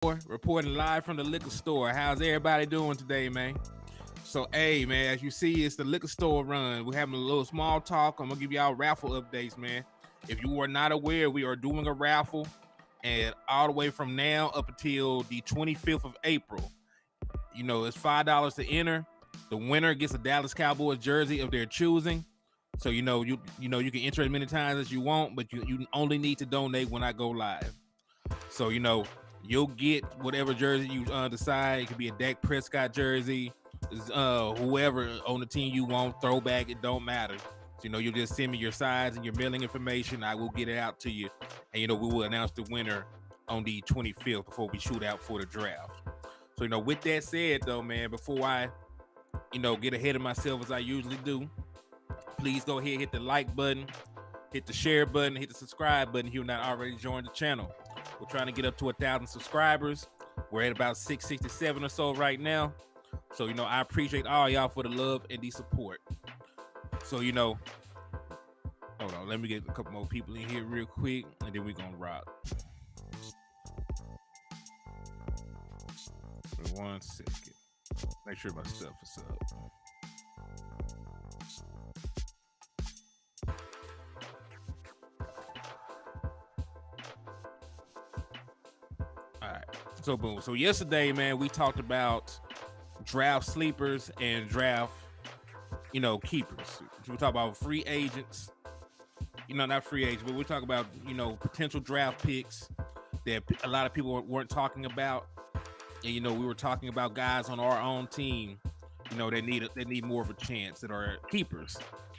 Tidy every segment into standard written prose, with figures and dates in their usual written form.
Reporting live from the liquor store. How's everybody doing today, man? So, hey, man, as you see, it's the liquor store run. We're having a little small talk. I'm gonna give y'all raffle updates, man. If you are not aware, we are doing a raffle, and all the way from now up until the 25th of April. It's $5 to enter. The winner gets a Dallas Cowboys jersey of their choosing. So you can enter as many times as you want, but you only need to donate when I go live. So you'll get whatever jersey you decide. It could be a Dak Prescott jersey, whoever on the team you want, throwback. It don't matter. So you just send me your size and your mailing information. I will get it out to you, and we will announce the winner on the 25th before we shoot out for the draft. So with that said, though, man, before I get ahead of myself as I usually do, please go ahead, hit the like button, hit the share button, hit the subscribe button if you're not already joined the channel. We're trying to get up to 1,000 subscribers. We're at about 667 or so right now. So, I appreciate all y'all for the love and the support. So, hold on, let me get a couple more people in here real quick, and then we're going to rock. 1 second. Make sure my stuff is up. All right. So boom. So yesterday, man, we talked about draft sleepers and draft, keepers. We talk about free agents. Not free agents, but we talk about, potential draft picks that a lot of people weren't talking about. And we were talking about guys on our own team, that need more of a chance, that are keepers.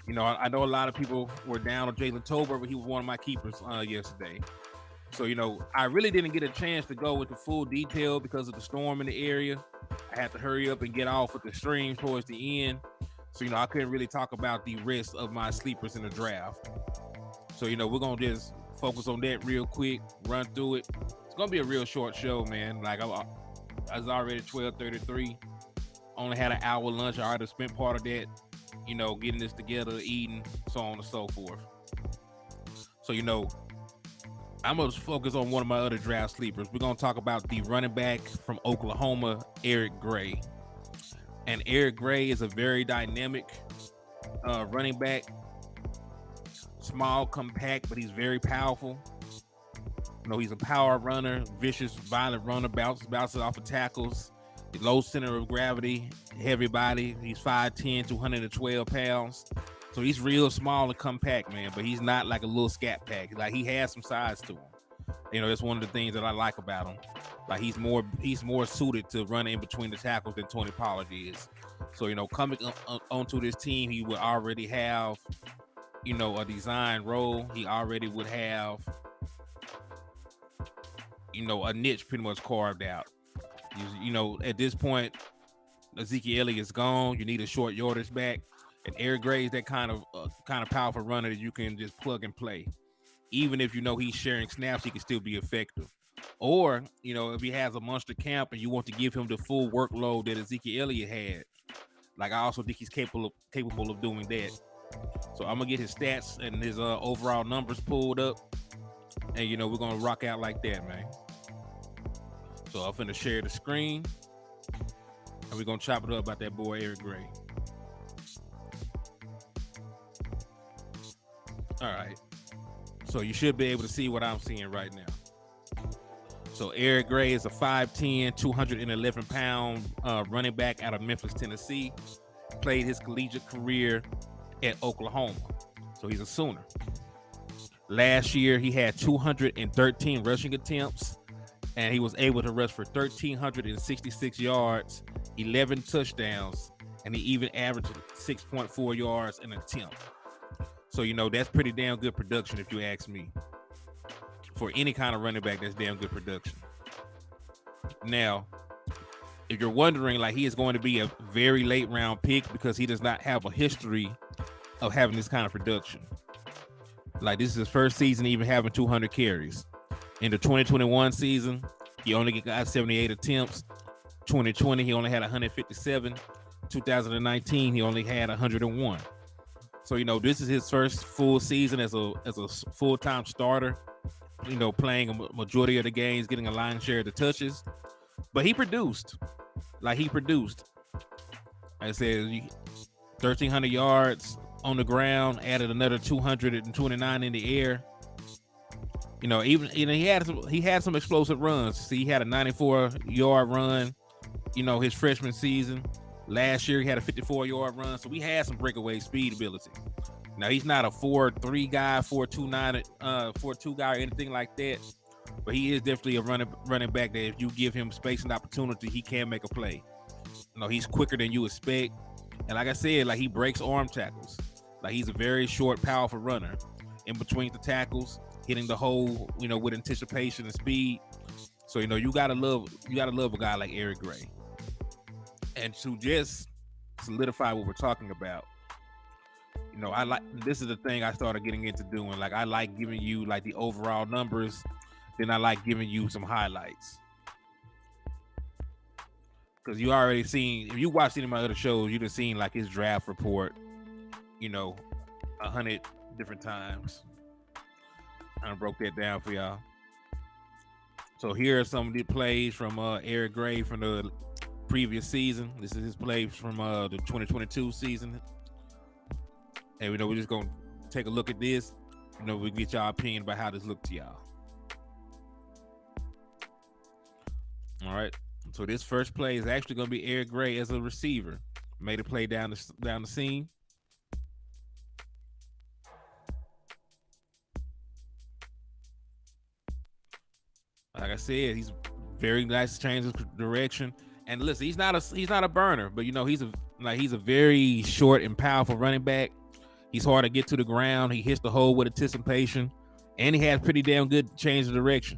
I know a lot of people were down on Jalen Tolbert, but he was one of my keepers yesterday. So, I really didn't get a chance to go into full detail because of the storm in the area. I had to hurry up and get off with the stream towards the end. So, I couldn't really talk about the rest of my sleepers in the draft. So, we're going to just focus on that real quick, run through it. It's going to be a real short show, man. Like, I was already 12:33. Only had an hour lunch. I already spent part of that, getting this together, eating, so on and so forth. So, I'm going to focus on one of my other draft sleepers. We're going to talk about the running back from Oklahoma, Eric Gray. And Eric Gray is a very dynamic running back. Small, compact, but he's very powerful. He's a power runner, vicious, violent runner, bounces off of tackles, low center of gravity, heavy body. He's 5'10", 212 pounds. So he's real small and compact, man, but he's not like a little scat pack. Like, he has some size to him. That's one of the things that I like about him. Like, he's more suited to run in between the tackles than Tony Pollard is. So, coming onto this team, he would already have, a design role. He already would have, a niche pretty much carved out. At this point, Ezekiel Elliott is gone. You need a short yardage back. And Eric Gray is that kind of powerful runner that you can just plug and play. Even if he's sharing snaps, he can still be effective. Or, if he has a monster camp and you want to give him the full workload that Ezekiel Elliott had, like, I also think he's capable of doing that. So I'm gonna get his stats and his overall numbers pulled up, and we're gonna rock out like that, man. So I'm finna share the screen, and we're gonna chop it up about that boy Eric Gray. All right. So you should be able to see what I'm seeing right now. So Eric Gray is a 5'10", 211-pound running back out of Memphis, Tennessee. Played his collegiate career at Oklahoma. So he's a Sooner. Last year, he had 213 rushing attempts, and he was able to rush for 1,366 yards, 11 touchdowns, and he even averaged 6.4 yards an attempt. So, that's pretty damn good production if you ask me. For any kind of running back, that's damn good production. Now, if you're wondering, like, he is going to be a very late round pick because he does not have a history of having this kind of production. Like, this is his first season even having 200 carries. In the 2021 season, he only got 78 attempts. 2020, he only had 157. 2019, he only had 101. So, this is his first full season as a full-time starter. playing a majority of the games, getting a lion's share of the touches. But he produced. Like he produced. I said 1,300 yards on the ground, added another 229 in the air. Even he had some explosive runs. See, he had a 94-yard run, his freshman season. Last year he had a 54-yard run. So we had some breakaway speed ability. Now he's not a 4.3 guy, 4.29, 4.2 guy or anything like that. But he is definitely a running back that if you give him space and opportunity, he can make a play. He's quicker than you expect. And like I said, like he breaks arm tackles. Like he's a very short, powerful runner in between the tackles, hitting the hole, with anticipation and speed. So, you gotta love a guy like Eric Gray. And to just solidify what we're talking about, this is the thing I started getting into doing. Like I like giving you like the overall numbers, then I like giving you some highlights. Because you already seen, if you watched any of my other shows, you'd have seen like his draft report, 100 different times. I broke that down for y'all. So here are some of the plays from Eric Gray from the previous season. This is his plays from the 2022 season. And we're just gonna take a look at this. We get y'all opinion about how this looked to y'all. All right. So this first play is actually gonna be Eric Gray as a receiver. Made a play down the seam. Like I said, he's very nice to change his direction. And listen, he's not a burner, but he's a very short and powerful running back. He's hard to get to the ground. He hits the hole with anticipation, and he has pretty damn good change of direction.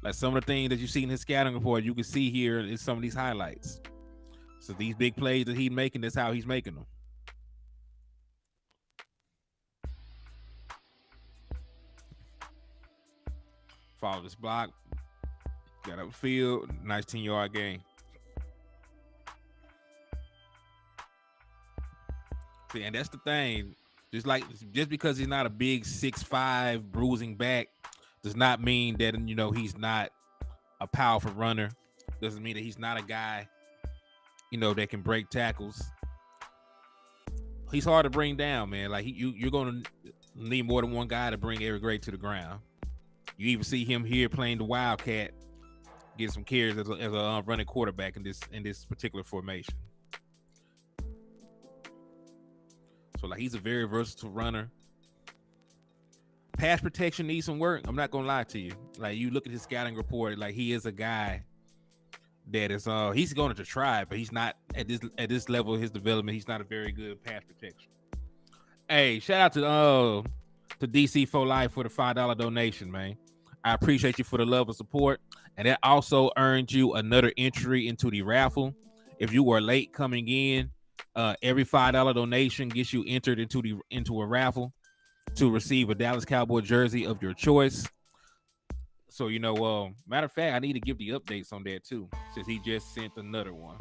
Like some of the things that you see in his scouting report, you can see here is some of these highlights. So these big plays that he's making, that's how he's making them. Follow this block. Got upfield. Nice 10-yard gain. See, and that's the thing. Just because he's not a big 6'5" bruising back does not mean that he's not a powerful runner. Doesn't mean that he's not a guy that can break tackles. He's hard to bring down, man. Like you're gonna need more than one guy to bring Eric Gray to the ground. You even see him here playing the Wildcat, getting some carries as a running quarterback in this particular formation. So like he's a very versatile runner. Pass protection needs some work. I'm not gonna lie to you. Like you look at his scouting report, like he is a guy that is he's going to try, but he's not at this level of his development. He's not a very good pass protection. Hey, shout out to DC for Life for the $5 donation, man. I appreciate you for the love and support, and that also earned you another entry into the raffle. If you were late coming in, every $5 donation gets you entered into a raffle to receive a Dallas Cowboy jersey of your choice. So, matter of fact, I need to give the updates on that too, since he just sent another one.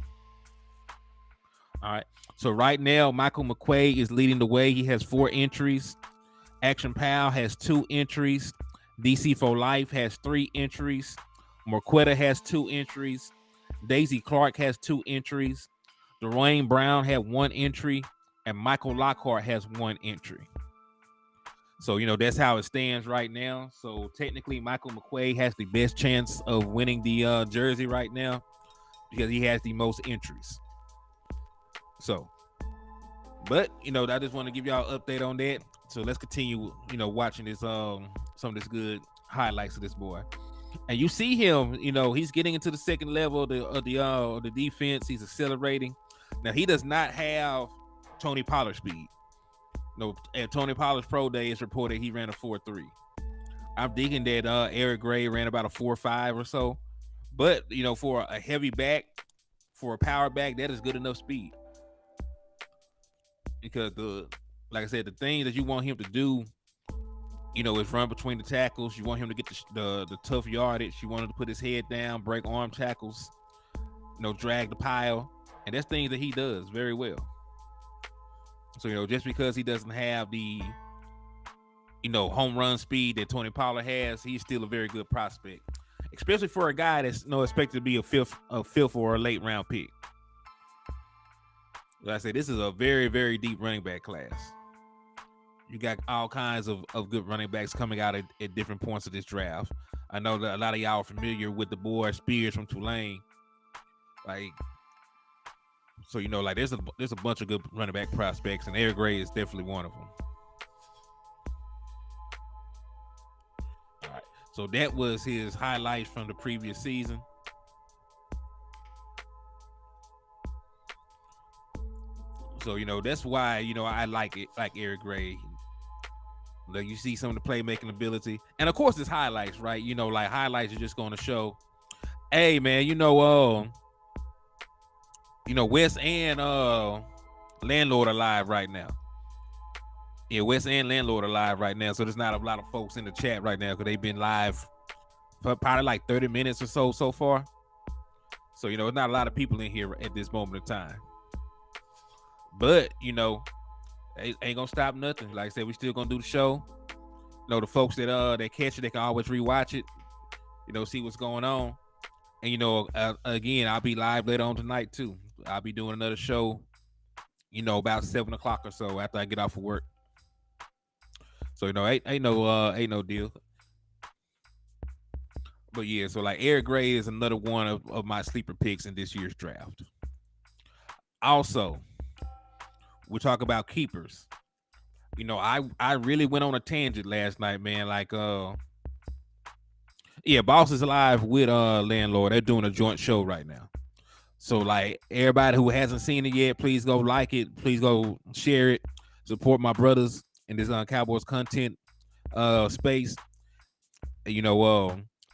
All right. So right now, Michael McQuaid is leading the way. He has 4 entries. Action Pal has 2 entries. DC for Life has 3 entries. Marquetta has 2 entries. Daisy Clark has 2 entries. Dwayne Brown had 1 entry. And Michael Lockhart has 1 entry. So, that's how it stands right now. So, technically, Michael McQuaid has the best chance of winning the jersey right now because he has the most entries. So, but, I just want to give y'all an update on that. So, let's continue, watching this some of this good highlights of this boy. And you see him, he's getting into the second level of the defense. He's accelerating. Now, he does not have Tony Pollard speed. No, at Tony Pollard's pro day, it's reported he ran a 4.3. I'm thinking that Eric Gray ran about a 4.5 or so. But, for a heavy back, for a power back, that is good enough speed. Because like I said, the thing that you want him to do, is run between the tackles. You want him to get the tough yardage. You want him to put his head down, break arm tackles, drag the pile. And that's things that he does very well. So, just because he doesn't have the home run speed that Tony Pollard has, he's still a very good prospect, especially for a guy that's expected to be a fifth or a late round pick. Like I said, this is a very, very deep running back class. You got all kinds of good running backs coming out at different points of this draft. I know that a lot of y'all are familiar with the boy Spears from Tulane. So there's a bunch of good running back prospects, and Eric Gray is definitely one of them. All right, so that was his highlights from the previous season. So that's why I like Eric Gray. Like, you see some of the playmaking ability, and of course, it's highlights, right? Like highlights are just going to show, hey man, Wes and Landlord are live right now. Yeah, Wes and Landlord are live right now. So there's not a lot of folks in the chat right now because they've been live for probably like 30 minutes or so far. So there's not a lot of people in here at this moment in time. But ain't gonna stop nothing. Like I said, we still gonna do the show. The folks that catch it, they can always rewatch it. See what's going on. And again, I'll be live later on tonight too. I'll be doing another show, about 7 o'clock or so after I get off of work. So ain't no deal. But yeah, so like Eric Gray is another one of my sleeper picks in this year's draft. Also, we talk about keepers. I really went on a tangent last night, man. Like, Boss is live with Landlord. They're doing a joint show right now. So, like, everybody who hasn't seen it yet, please go like it. Please go share it. Support my brothers in this Cowboys content space. Please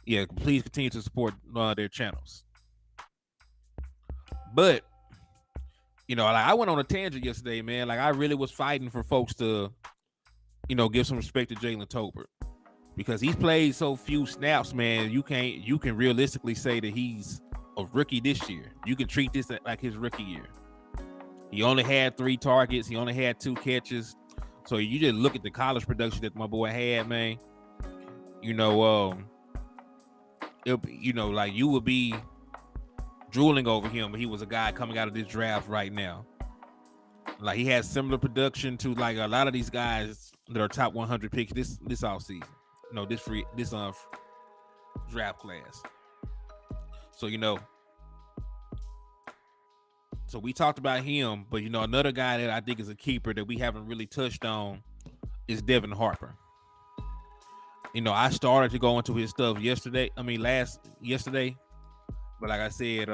continue to support their channels. But I went on a tangent yesterday, man. Like, I really was fighting for folks to, give some respect to Jalen Tolbert because he's played so few snaps, man. You can realistically say that he's a rookie this year. You can treat this like his rookie year. He only had 3 targets. He only had 2 catches. So you just look at the college production that my boy had, man. Like you would be drooling over him, but he was a guy coming out of this draft right now. Like, he has similar production to like a lot of these guys that are top 100 picks this offseason. This draft class. So so we talked about him, but another guy that I think is a keeper that we haven't really touched on is Devin Harper. I started to go into his stuff yesterday. But like I said,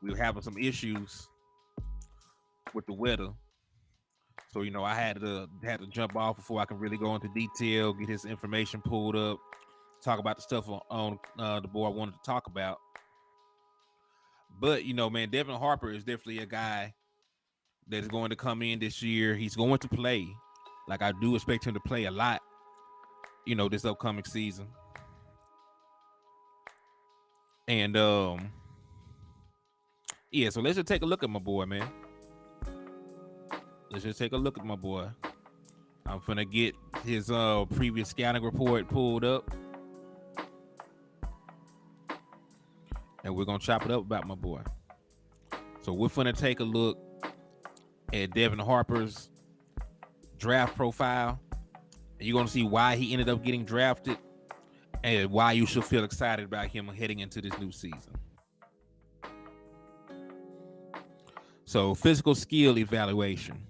we were having some issues with the weather. So, I had to jump off before I can really go into detail, get his information pulled up, talk about the stuff on the board I wanted to talk about. But, man, Devin Harper is definitely a guy that is going to come in this year. He's going to play. Like, I do expect him to play a lot, this upcoming season. And, so let's just take a look at my boy, man. I'm finna get his previous scouting report pulled up. And we're gonna chop it up about my boy. So we're finna take a look at Devin Harper's draft profile. And you're gonna see why he ended up getting drafted and why you should feel excited about him heading into this new season. So, physical skill evaluation.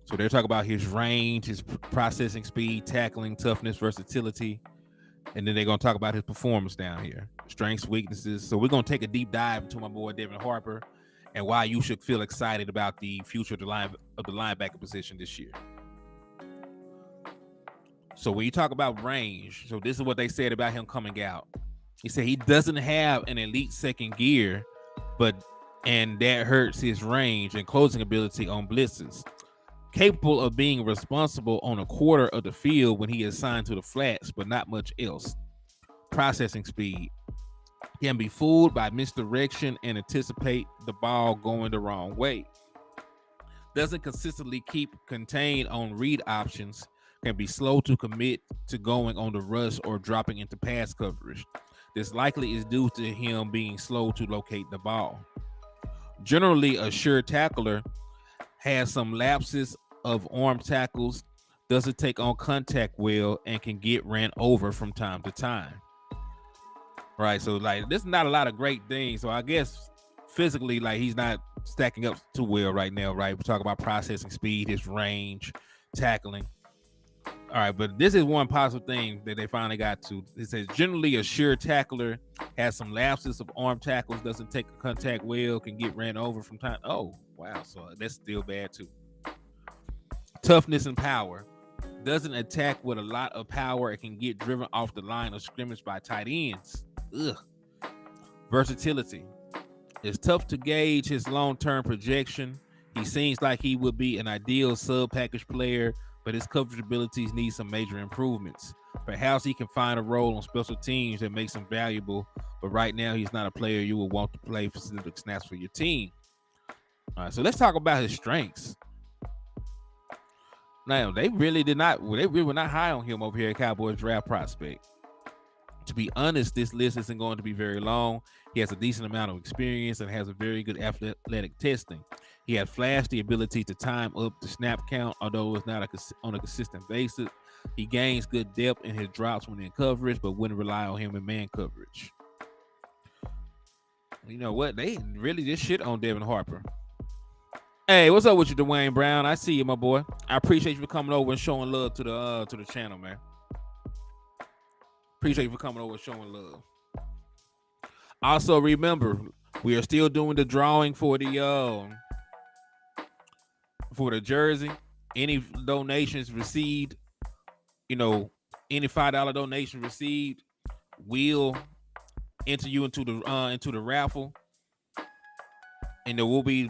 So they're talking about his range, his processing speed, tackling, toughness, versatility. And then they're going to talk about his performance down here, strengths, weaknesses. So we're going to take a deep dive into my boy Devin Harper and why you should feel excited about the future of the linebacker position this year. So when you talk about range, so this is what they said about him coming out. He said he doesn't have an elite second gear, and that hurts his range and closing ability on blitzes. Capable of being responsible on a quarter of the field when he is assigned to the flats, but not much else. Processing speed. Can be fooled by misdirection and anticipate the ball going the wrong way. Doesn't consistently keep contained on read options. can be slow to commit to going on the rush or dropping into pass coverage. This likely is due to him being slow to locate the ball. Generally, a sure tackler has some lapses of arm tackles, doesn't take on contact well, and can get ran over from time to time. Right, so like this is not a lot of great things. So I guess physically, like he's not stacking up too well right now. Right, we talk about processing speed, his range, tackling. All right, but this is one positive thing that they finally got to. It says generally a sure tackler has some lapses of arm tackles, doesn't take a contact well, can get ran over from time. Oh, wow. So that's still bad too. Toughness and power. Doesn't attack with a lot of power. It can get driven off the line of scrimmage by tight ends. Ugh. Versatility. It's tough to gauge his long-term projection. He seems like he would be an ideal sub-package player, but his coverage abilities need some major improvements. Perhaps he can find a role on special teams that makes him valuable, but right now he's not a player you would want to play for specific snaps for your team. All right, so let's talk about his strengths. Now, they really were not high on him over here at Cowboys draft prospect. To be honest, this list isn't going to be very long. He has a decent amount of experience and has a very good athletic testing. He had flashed the ability to time up the snap count, although it's not on a consistent basis. He gains good depth in his drops when in coverage, but wouldn't rely on him in man coverage. You know what? They really just shit on Devin Harper. Hey, what's up with you, Dwayne Brown? I see you, my boy. I appreciate you for coming over and showing love to the channel, man. Appreciate you for coming over and showing love. Also, remember, we are still doing the drawing for the jersey. Any donations received, any $5 donation received, will enter you into the raffle. And then we'll be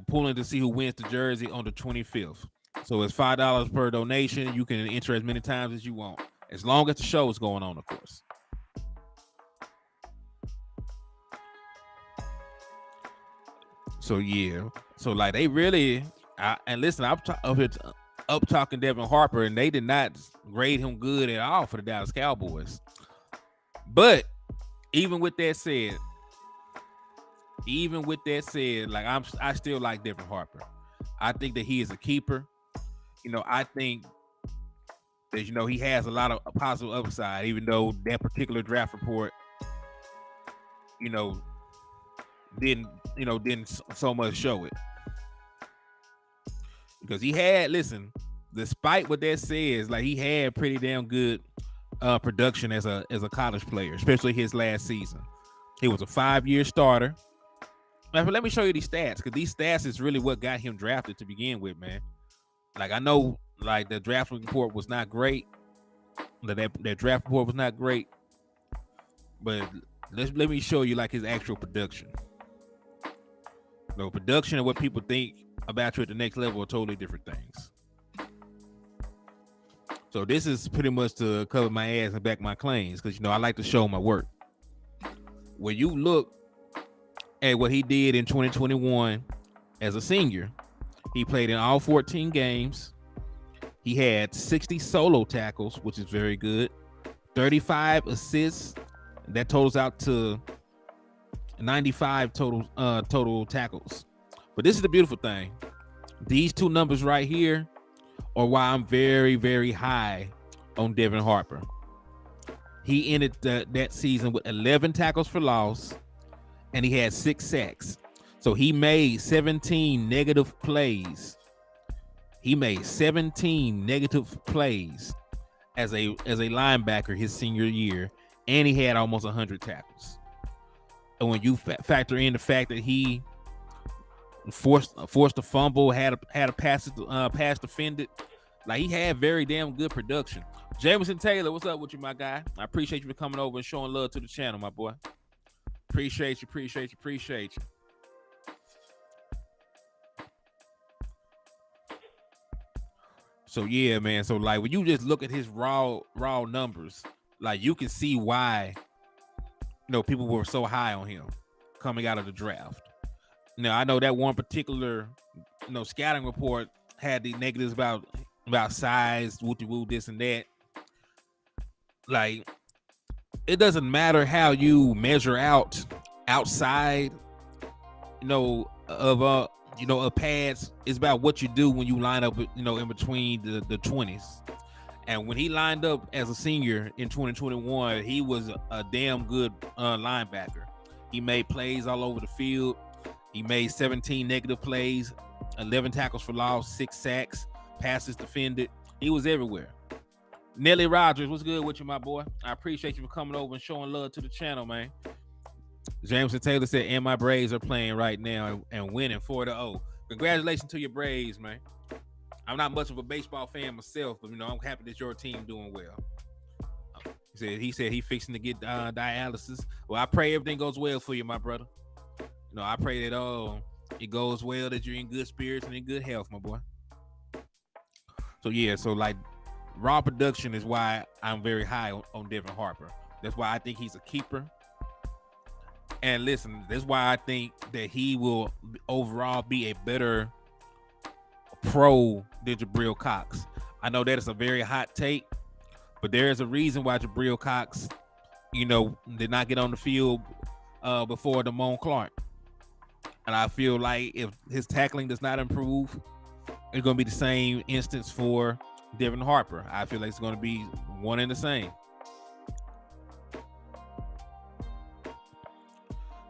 pulling to see who wins the jersey on the 25th. So it's $5 per donation. You can enter as many times as you want, as long as the show is going on, of course. So yeah, so like they really, and listen, I'm up talking Devin Harper, and they did not grade him good at all for the Dallas Cowboys. But even with that said, like I still like Devin Harper. I think that he is a keeper. I think that he has a lot of positive upside, even though that particular draft report, didn't so much show it. Because he had, despite what that says, like he had pretty damn good production as a college player, especially his last season. He was a 5-year starter. Now, let me show you these stats, because these stats is really what got him drafted to begin with, man. Like I know, like the draft report was not great. That draft report was not great, but let me show you like his actual production. Production and what people think about you at the next level are totally different things. So this is pretty much to cover my ass and back my claims, because I like to show my work. When you look at what he did in 2021 as a senior, he played in all 14 games. He had 60 solo tackles, which is very good. 35 assists. That totals out to 95 total tackles. But this is the beautiful thing. These two numbers right here are why I'm very, very high on Devin Harper. He ended that season with 11 tackles for loss, and he had 6 sacks. So he made 17 negative plays. He made 17 negative plays as a linebacker his senior year, and he had almost 100 tackles. And when you factor in the fact that he forced a fumble, had a pass defended, like he had very damn good production. Jameson Taylor, what's up with you, my guy? I appreciate you for coming over and showing love to the channel, my boy. Appreciate you. So yeah, man. So like when you just look at his raw numbers, like you can see why people were so high on him coming out of the draft. Now I know that one particular scouting report had the negatives about about size, wooty woo, this and that. Like, it doesn't matter how you measure out outside, of pads. It's about what you do when you line up, in between the 20s. And when he lined up as a senior in 2021, he was a damn good linebacker. He made plays all over the field. He made 17 negative plays, 11 tackles for loss, 6 sacks, passes defended. He was everywhere. Nelly Rogers, what's good with you, my boy? I appreciate you for coming over and showing love to the channel, man. Jameson Taylor said, and my Braves are playing right now and winning 4-0. Congratulations to your Braves, man. I'm not much of a baseball fan myself, but I'm happy that your team doing well. He said he fixing to get dialysis. Well, I pray everything goes well for you, my brother. I pray that it goes well, that you're in good spirits and in good health, my boy. So yeah, like raw production is why I'm very high on Devin Harper. That's why I think he's a keeper. And listen, that's why I think that he will overall be a better pro than Jabril Cox. I know that is a very hot take, but there is a reason why Jabril Cox, did not get on the field before Damone Clark. And I feel like if his tackling does not improve, it's going to be the same instance for Devin Harper. I feel like it's going to be one and the same.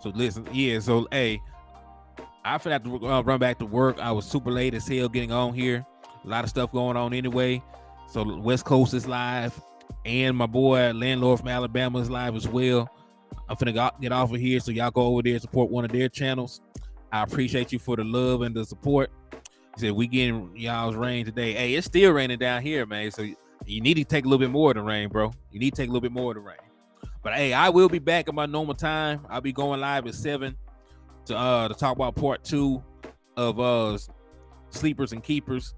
So listen, hey, I feel like to run back to work. I was super late as hell getting on here. A lot of stuff going on anyway. So West Coast is live, and my boy Landlord from Alabama is live as well. I'm finna get off of here, so y'all go over there and support one of their channels. I appreciate you for the love and the support. He said we getting y'all's rain today. Hey, it's still raining down here, man. So you need to take a little bit more of the rain, bro. You need to take a little bit more of the rain. But hey, I will be back at my normal time. I'll be going live at 7 to talk about part 2 of sleepers and keepers.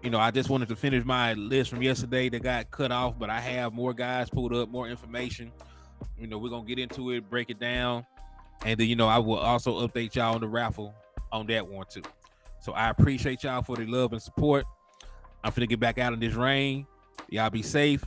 I just wanted to finish my list from yesterday that got cut off, but I have more guys pulled up, more information. We're gonna get into it, break it down, and then I will also update y'all on the raffle on that one too. So I appreciate y'all for the love and support. I'm finna get back out in this rain. Y'all be safe.